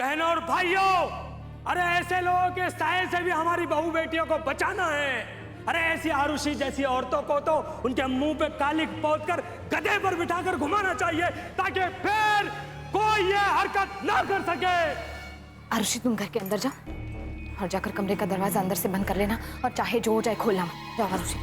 बहनों और भाइयों, अरे ऐसे लोगों के साए से भी हमारी बहू बेटियों को बचाना है। अरे ऐसी आरुषि जैसी औरतों को तो उनके मुंह पे कालिक पोत कर गधे पर बिठाकर घुमाना चाहिए, ताकि फिर कोई ये हरकत ना कर सके। आरुषि, तुम घर के अंदर जाओ और जाकर कमरे का दरवाजा अंदर से बंद कर लेना, और चाहे जो हो जाए खोलना मत। जाओ आरुषि।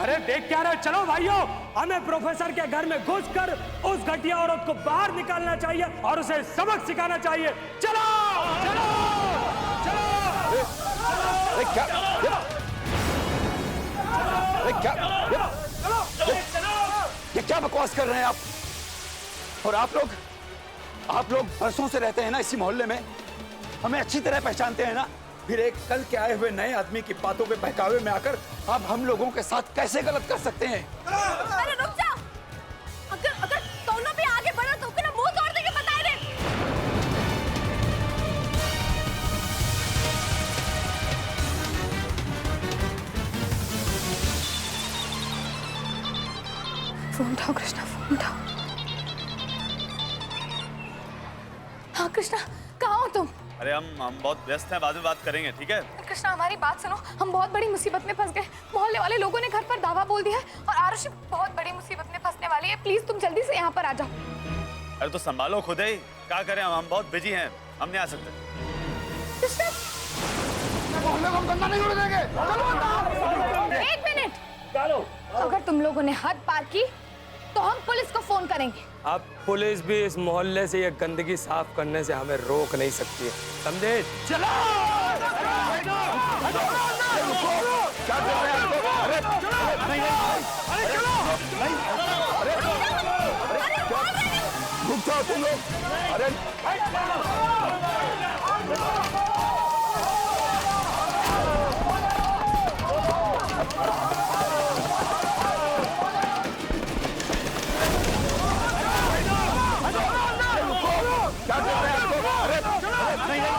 अरे देख क्या रहे, चलो भाइयों, हमें प्रोफेसर के घर में घुसकर उस घटिया औरत को बाहर निकालना चाहिए और उसे सबक सिखाना चाहिए। चलो चलो चलो। अरे क्या, अरे क्या, ये क्या बकवास कर रहे हैं आप? और आप लोग बरसों से रहते हैं ना इसी मोहल्ले में, हमें अच्छी तरह पहचानते हैं ना। फिर एक कल के आए हुए नए आदमी की बातों पे बहकावे में आकर आप हम लोगों के साथ कैसे गलत कर सकते हैं? अरे रुक जा, अगर दोनों भी आगे बढ़ो तो ना मुंह तोड़ देंगे, बता दे। फोन उठाओ कृष्णा, फोन उठाओ। हाँ कृष्णा, कहाँ हो तुम? अरे हम बहुत व्यस्त हैं, बाद में बात करेंगे, ठीक है? कृष्णा, हमारी बात सुनो, हम बहुत बड़ी मुसीबत में फंस गए। मोहल्ले वाले लोगों ने घर पर दावा बोल दिया है और आरुषि बहुत बड़ी मुसीबत में फंसने वाली है। प्लीज तुम जल्दी से यहाँ पर आ जाओ। अरे तो संभालो खुद ही, क्या करें, हम बहुत बिजी हैं, हम नहीं आ सकते। मोहल्ले को हम गंदा नहीं होने देंगे। चलो। एक मिनट, अगर तुम लोगों ने हद पार की तो हम पुलिस को फोन करेंगे। अब पुलिस भी इस मोहल्ले से ये गंदगी साफ करने से हमें रोक नहीं सकती है, समझे? चलो। क्या कर रहे हैं? अरे रुक जाओ तुम लोग। अरे क्या कर रहे हैं?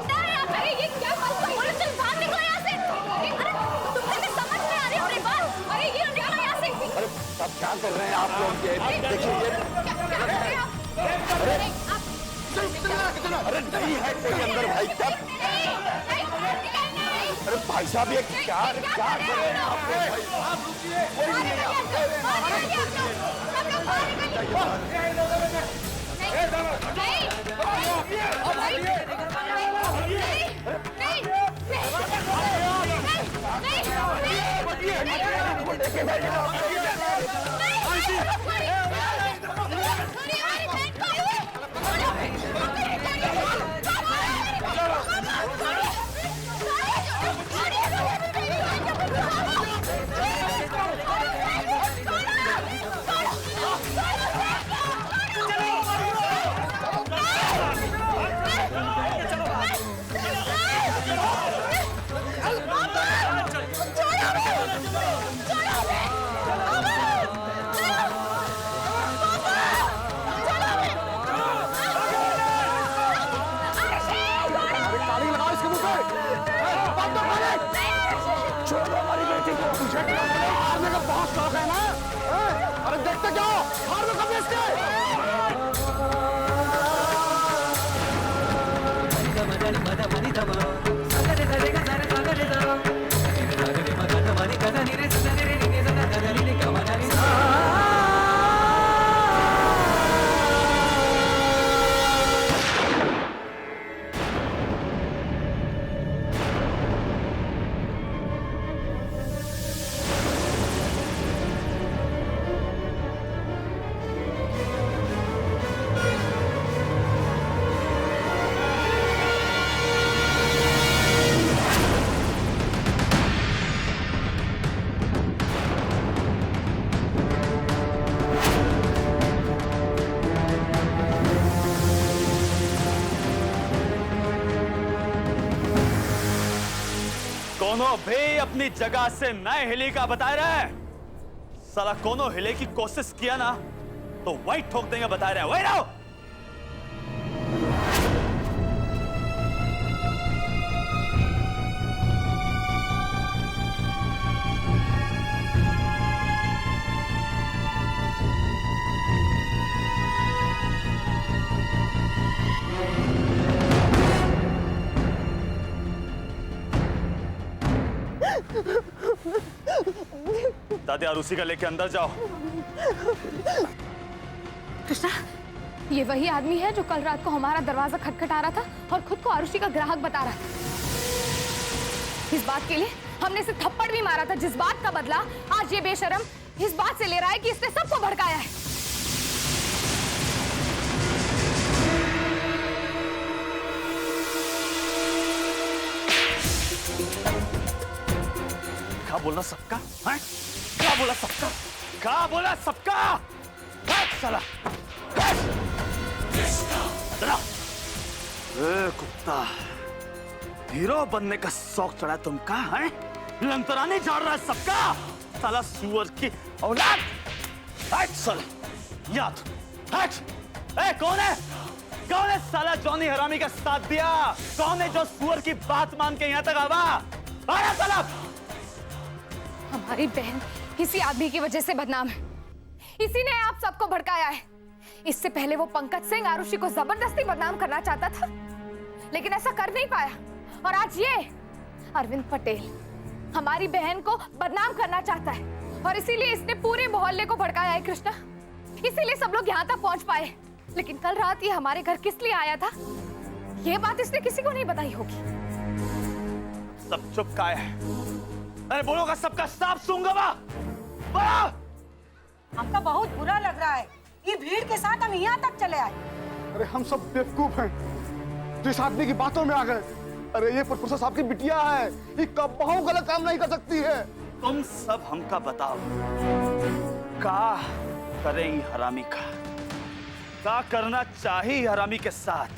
अरे अरे ये क्या बात है? बोलो चल बाहर निकलो यहाँ से। अरे तुमने भी समझ में आ रही हो बात? अरे ये निकलो यहाँ से। अरे अब क्या कर रहे हैं आप लोग? ये देखिए ये क्या कर रहे हैं आप? अरे नहीं है कोई अंदर भाई। क्या? अरे भाई साहब ये क्या कर रहे हैं आप लोग? भाई आप रुकिए, कोई नहीं है। अरे देखते क्या हो? हार में कब इसके? कोनो भी अपनी जगह से नए हिले का बता रहा है। साला कोनो हिले की कोशिश किया ना तो वही ठोक देंगे, बता रहे हैं। वही रहो। दादी आरुषि का लेके अंदर जाओ। कृष्णा, ये वही आदमी है जो कल रात को हमारा दरवाजा खटखटा रहा था और खुद को आरुषि का ग्राहक बता रहा था। इस बात के लिए हमने इसे थप्पड़ भी मारा था, जिस बात का बदला आज ये बेशरम इस बात से ले रहा है कि इसने सबको भड़काया है। क्या बोला सबका? हैं? क्या बोला सबका? क्या बोला सबका? हट साला! हट! चला! ए कुत्ता, हीरो बनने का शौक चढ़ा तुमका, हैं? लंतराने जा रहा है सबका, साला सुअर की औलाद! हट साला! याद! हट! ए कौन है? कौन है साला जॉनी हरामी का साथ दिया? कौन है जो सुअर की बात मान के यहाँ तक आवा? आया साला! हमारी बहन इसी आदमी की वजह से बदनाम है। इसी ने आप सबको भड़काया है। इससे पहले वो पंकज सिंह आरुषि को जबरदस्ती बदनाम करना चाहता था, लेकिन ऐसा कर नहीं पाया। और आज ये अरविंद पटेल हमारी बहन को बदनाम करना चाहता है, और इसीलिए इसने पूरे मोहल्ले को भड़काया है। कृष्णा, इसीलिए सब लोग यहाँ तक पहुँच पाए। लेकिन कल रात ये हमारे घर किस लिए आया था, ये बात इसने किसी को नहीं बताई होगी। सब चुप का है। अरे बोलोगा सबका साफ सूंगा। हमको बहुत बुरा लग रहा है। ये भीड़ के साथ हम यहाँ तक चले आए। अरे हम सब बेवकूफ हैं जो इस आदमी की बातों में आ गए। अरे ये प्रोफेसर साहब की बिटिया है, ये कभी गलत काम नहीं कर सकती है। तुम सब हमका बताओ, का करे हरामी का करना चाहिए हरामी के साथ?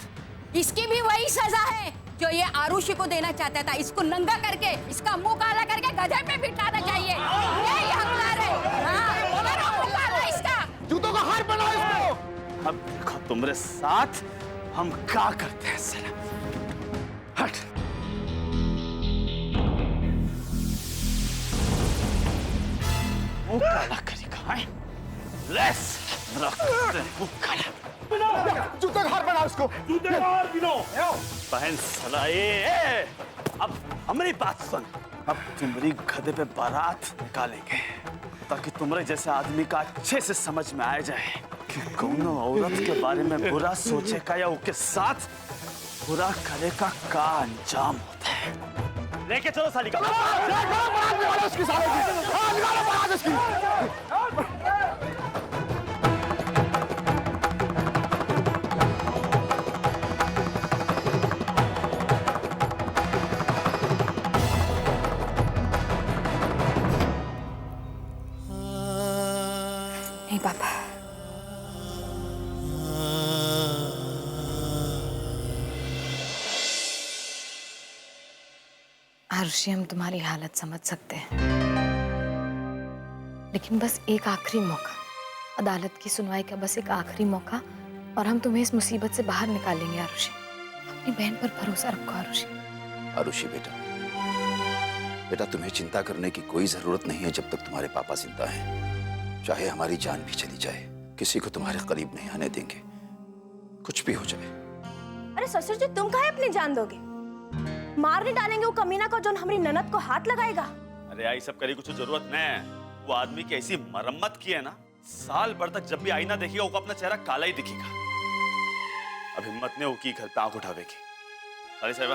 इसकी भी वही सजा है जो ये आरुषि को देना चाहता था। इसको नंगा करके, इसका मुंह काला करके गधे पे बिठाना चाहिए। यही हकदार है। हाँ, मेरा मुंह काला इसका। जूतों का हार बनाओ इसको। अब देखो तुम्हारे साथ हम क्या करते हैं साला। हट! मुंह काला करेगा, हैं? लेस रखते मुंह काला। जूतों का हार बनाओ इसको। बहन साला ये, अब हमारी बात सुन। अब तुम्हारी गधे पे बारात निकालेंगे ताकि तुम्हारे जैसे आदमी का अच्छे से समझ में आ जाए कि कौन औरत के बारे में बुरा सोचेगा या उसके साथ बुरा करेगा का अंजाम होता है। लेके चलो साली का। नहीं पापा, आरुषि हम तुम्हारी हालत समझ सकते हैं, लेकिन बस एक आखिरी मौका, अदालत की सुनवाई का बस एक आखिरी मौका, और हम तुम्हें इस मुसीबत से बाहर निकालेंगे। आरुषि, अपनी बहन पर भरोसा रखो। आरुषि, आरुषि बेटा, बेटा तुम्हें चिंता करने की कोई जरूरत नहीं है जब तक तुम्हारे पापा जिंदा हैं। चाहे हमारी जान भी चली जाए, किसी को तुम्हारे करीब नहीं आने देंगे, कुछ भी हो जाए। अरे ससुर जी, तुम काहे अपनी जान दोगे? मार नहीं डालेंगे वो कमीना को जो हमारी ननद को हाथ लगाएगा। अरे आई सब करी कुछ जरूरत नहीं है। वो आदमी की ऐसी मरम्मत की है ना, साल भर तक जब भी आईना देखेगा वो अपना चेहरा काला ही दिखेगा। अब हिम्मत नहीं होगी घर पे आंख उठावेगी। अरे साहिबा,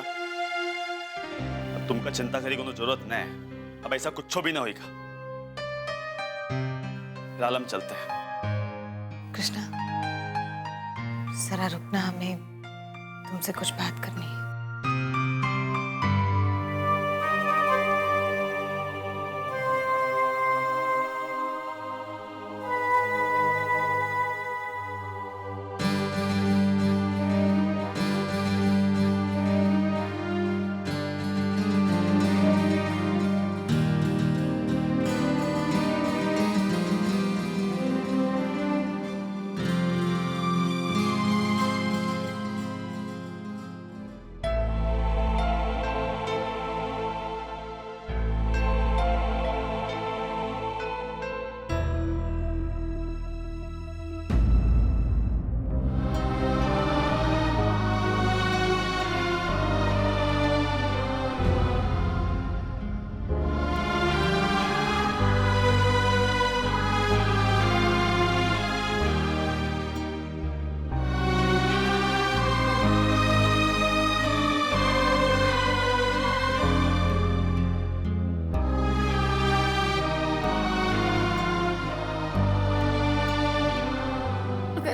अब तुमका चिंता करी कोनो जरूरत नहीं है। अब ऐसा कुछ भी ना होगा। फिलहाल हम चलते हैं। कृष्णा, जरा रुकना, हमें तुमसे कुछ बात करनी है।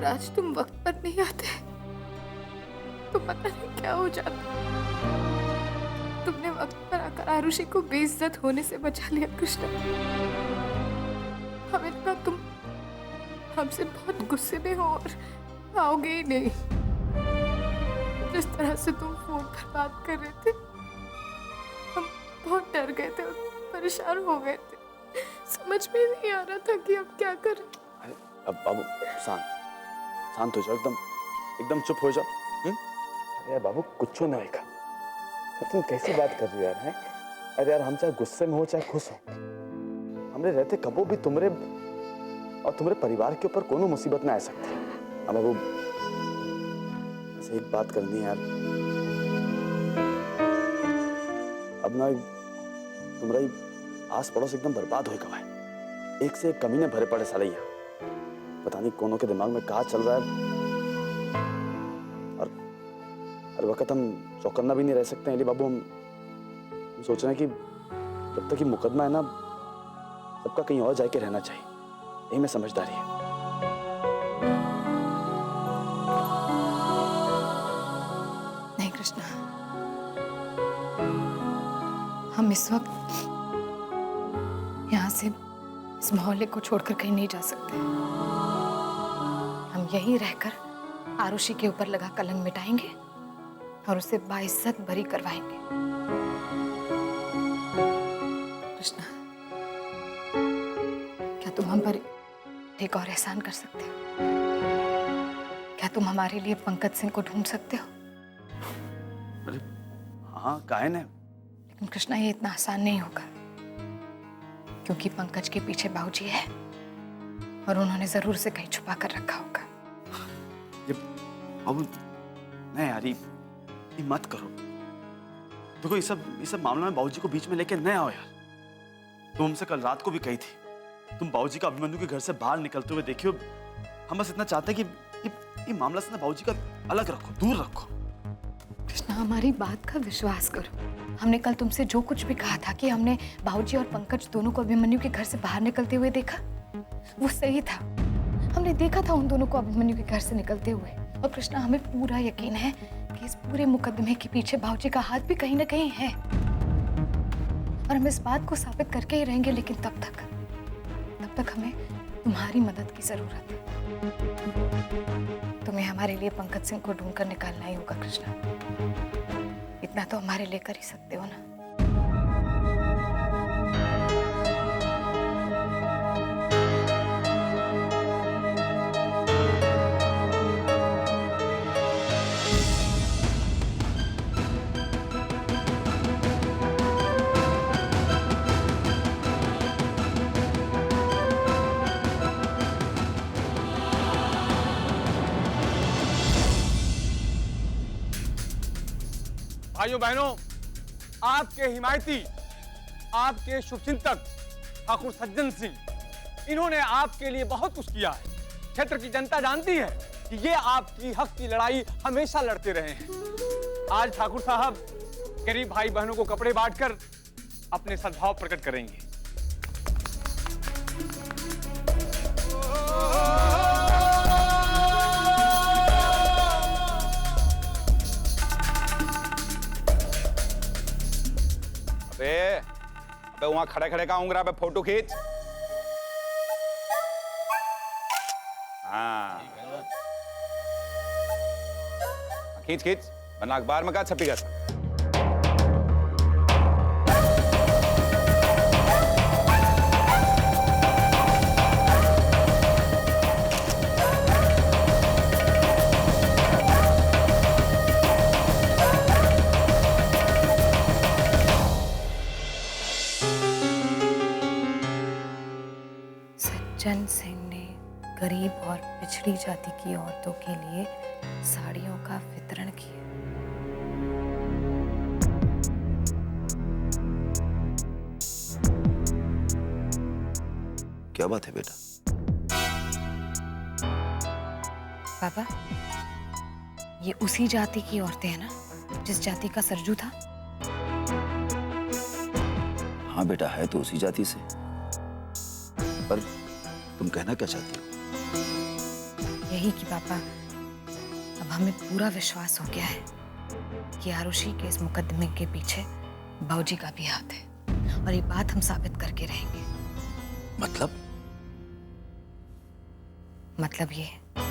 अगर आज तुम वक्त पर नहीं आते तो पता नहीं क्या हो जाता। तुमने वक्त पर आकर आरुषि को बेइज्जत होने से बचा लिया कृष्णा। हमें लगा तुम हमसे बहुत गुस्से में हो और आओगे ही नहीं। जिस तरह से तुम फोन पर बात कर रहे थे हम बहुत डर गए थे और परेशान हो गए थे। समझ में नहीं आ रहा था कि अब क्या करें। अब बाबू शांत हो जाओ, एकदम चुप हो जाओ। अरे यार बाबू कुछ ना आएगा। तुम कैसी बात कर रही हो यार? हैं? अरे यार हम चाहे गुस्से में हो चाहे खुश हो, हमरे रहते कबो भी तुम्हारे और तुम्हारे परिवार के ऊपर कोनो मुसीबत ना आ सकती। अब बाबू ऐसे एक बात करनी है यार, अब ना तुम्हारा आस पड़ोस एकदम बर्बाद हो गया है। एक से एक कमीने भरे पड़े साले यहाँ। पता नहीं कोनों के दिमाग में क्या चल रहा है, और हर वक्त हम चौकन्ना भी नहीं रह सकते हैं। लिए बाबू हम सोच रहे हैं कि जब तक ये मुकदमा है ना, सबका कहीं और जाके रहना चाहिए। यही में समझदारी है। नहीं कृष्णा, हम इस वक्त यहाँ से इस मोहल्ले को छोड़कर कहीं नहीं जा सकते। हम यहीं रहकर आरुषि के ऊपर लगा कलंक मिटाएंगे और उसे बाइज्जत बरी करवाएंगे। कृष्णा, क्या तुम हम पर एक और एहसान कर सकते हो? क्या तुम हमारे लिए पंकज सिंह को ढूंढ सकते हो? अरे हाँ, काहे ने? लेकिन कृष्णा ये इतना आसान नहीं होगा, क्योंकि पंकज के पीछे बाबूजी है और उन्होंने जरूर से कहीं छुपा कर रखा होगा। ये बाबू नहीं यार, ये मत करो। देखो ये सब मामला में बाबूजी को बीच में लेके न आओ यार। तुम हमसे कल रात को भी कही थी तुम बाबूजी का अभिमन्यु के घर से बाहर निकलते हुए देखियो। हम बस इतना चाहते हैं कि ये मामला से ना बाबूजी का अलग रखो, दूर रखो। कृष्णा, हमारी बात का विश्वास करो। हमने कल तुमसे जो कुछ भी कहा था कि हमने बाबूजी और पंकज दोनों को अभिमन्यु के घर से बाहर निकलते हुए देखा, वो सही था। हमने देखा था उन दोनों को अभिमन्यु के घर से निकलते हुए। और कृष्णा, हमें पूरा यकीन है कि इस पूरे मुकदमे के पीछे बाबूजी का हाथ भी कहीं ना कहीं है, और हम इस बात को साबित करके ही रहेंगे। लेकिन तब तक हमें तुम्हारी मदद की जरूरत है। तुम्हें हमारे लिए पंकज सिंह को ढूंढकर निकालना ही होगा कृष्णा। इतना तो हमारे लिए कर ही सकते हो ना? भाइयों बहनों, आपके हिमायती, आपके शुभचिंतक ठाकुर सज्जन सिंह, इन्होंने आपके लिए बहुत कुछ किया है। क्षेत्र की जनता जानती है कि ये आपकी हक की लड़ाई हमेशा लड़ते रहे हैं। आज ठाकुर साहब गरीब भाई बहनों को कपड़े बांटकर अपने सद्भाव प्रकट करेंगे। अबे वहां खड़े खड़े का उंगरा पे फोटो खींच। हाँ खींच वरना अखबार में क्या छपेगा। सज्जन सिंह ने गरीब और पिछड़ी जाति की औरतों के लिए साड़ियों का वितरण किया। क्या बात है बेटा? पापा, ये उसी जाति की औरतें हैं ना जिस जाति का सरजू था? हाँ बेटा, है तो उसी जाति से। पर तुम कहना क्या चाहती हो? यही कि पापा, अब हमें पूरा विश्वास हो गया है कि आरुषि के इस मुकदमे के पीछे बाबूजी का भी हाथ है, और ये बात हम साबित करके रहेंगे। मतलब ये कि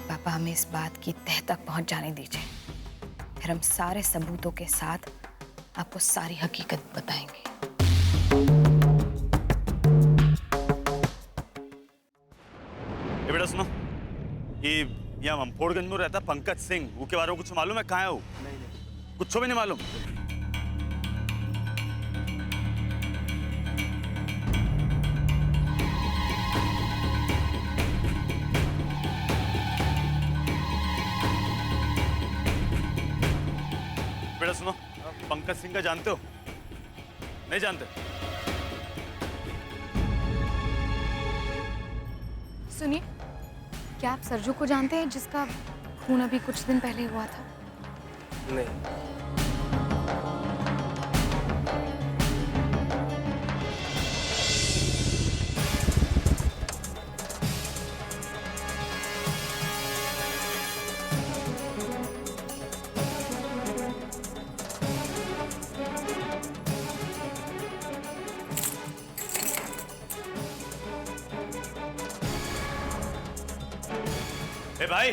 पापा हमें इस बात की तह तक पहुंच जाने दीजिए, फिर हम सारे सबूतों के साथ आपको सारी हकीकत बताएंगे। ये बेटा सुनो, ये यहाँ ममफोड़गंज में रहता पंकज सिंह, वो के बारे में कुछ मालूम है? कहाँ है वो? नहीं। कुछ भी नहीं मालूम? बेटा सुनो, पंकज सिंह का जानते हो? नहीं जानते? सुनिए, क्या आप सरजू को जानते हैं जिसका खून अभी कुछ दिन पहले हुआ था? नहीं। ए भाई,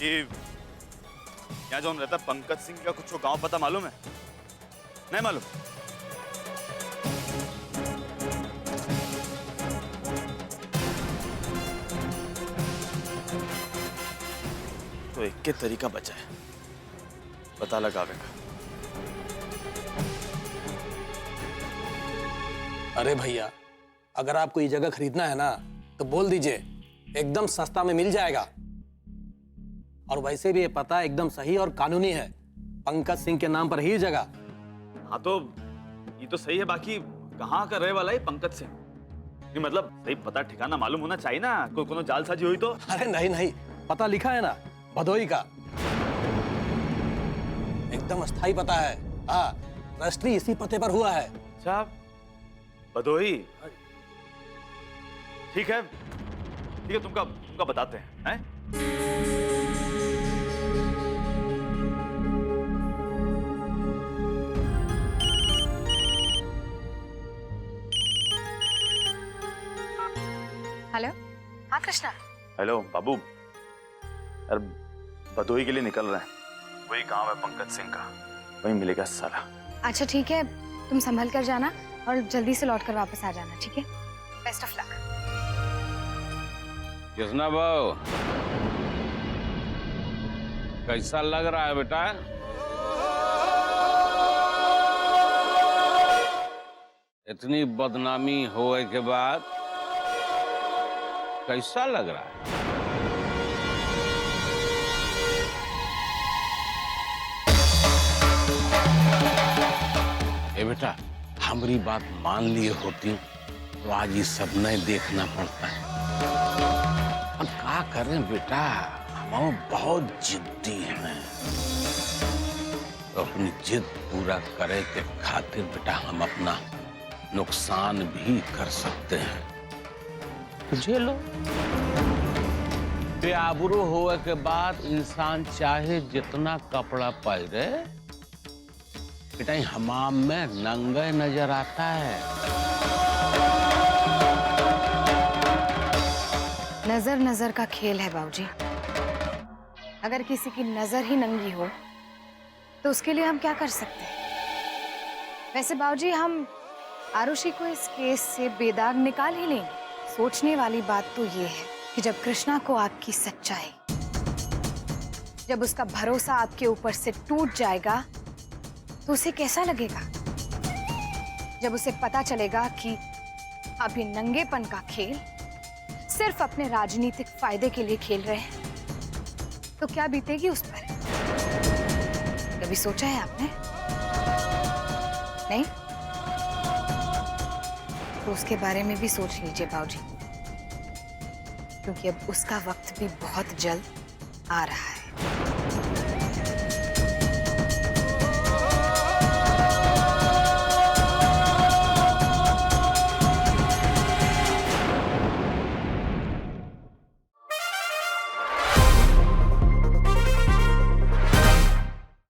ये यहाँ जो रहता पंकज सिंह का कुछ गांव पता मालूम है? नहीं मालूम? तो एक के तरीका बचा है, पता लगावे का। अरे भैया, अगर आपको ये जगह खरीदना है ना तो बोल दीजिए, एकदम सस्ता में मिल जाएगा। और वैसे भी ये पता एकदम सही और कानूनी है, पंकज सिंह के नाम पर ही जगह। हाँ तो ये तो सही है, बाकी कहाँ का रहे वाला है पंकज सिंह? ये मतलब सही पता ठिकाना मालूम होना चाहिए ना, कोई कोनो जालसाजी हुई तो? अरे नहीं नहीं, पता लिखा है ना, भदोई का, एकदम अस्थाई पता है। हाँ, रजिस्ट्री इसी पते पर हुआ है। अच्छा, भदोई, ठीक है तुमका बताते हैं, हेलो, हाँ कृष्णा। हेलो बाबू, यार भदोई के लिए निकल रहे हैं, वही गांव है पंकज सिंह का, वही मिलेगा सारा। अच्छा ठीक है, तुम संभल कर जाना और जल्दी से लौट कर वापस आ जाना, ठीक है? Best of luck. Krishna Babu, कैसा लग रहा है बेटा? इतनी बदनामी होने के बाद कैसा लग रहा है? ए बेटा, हमारी बात मान लिए होती तो आज ये सब नहीं देखना पड़ता है। अब क्या करें बेटा, हम बहुत जिद्दी हैं, तो अपनी जिद पूरा करे के खातिर बेटा हम अपना नुकसान भी कर सकते हैं। तुझे लो, बेआबरू होने के बाद इंसान चाहे जितना कपड़ा पहने, बेटा हमाम में नंगे नजर आता है। नजर नजर का खेल है बाबूजी। अगर किसी की नजर ही नंगी हो तो उसके लिए हम क्या कर सकते हैं? वैसे बाबूजी, हम आरुषि को इस केस से बेदाग निकाल ही लेंगे। सोचने वाली बात तो ये है कि जब कृष्णा को आपकी सच्चाई, जब उसका भरोसा आपके ऊपर से टूट जाएगा तो उसे कैसा लगेगा? जब उसे पता चलेगा कि आप ये नंगेपन का खेल सिर्फ अपने राजनीतिक फायदे के लिए खेल रहे हैं, तो क्या बीतेगी उस पर? कभी सोचा है आपने? नहीं? तो उसके बारे में भी सोच लीजिए बाबूजी, क्योंकि अब उसका वक्त भी बहुत जल्द आ रहा है।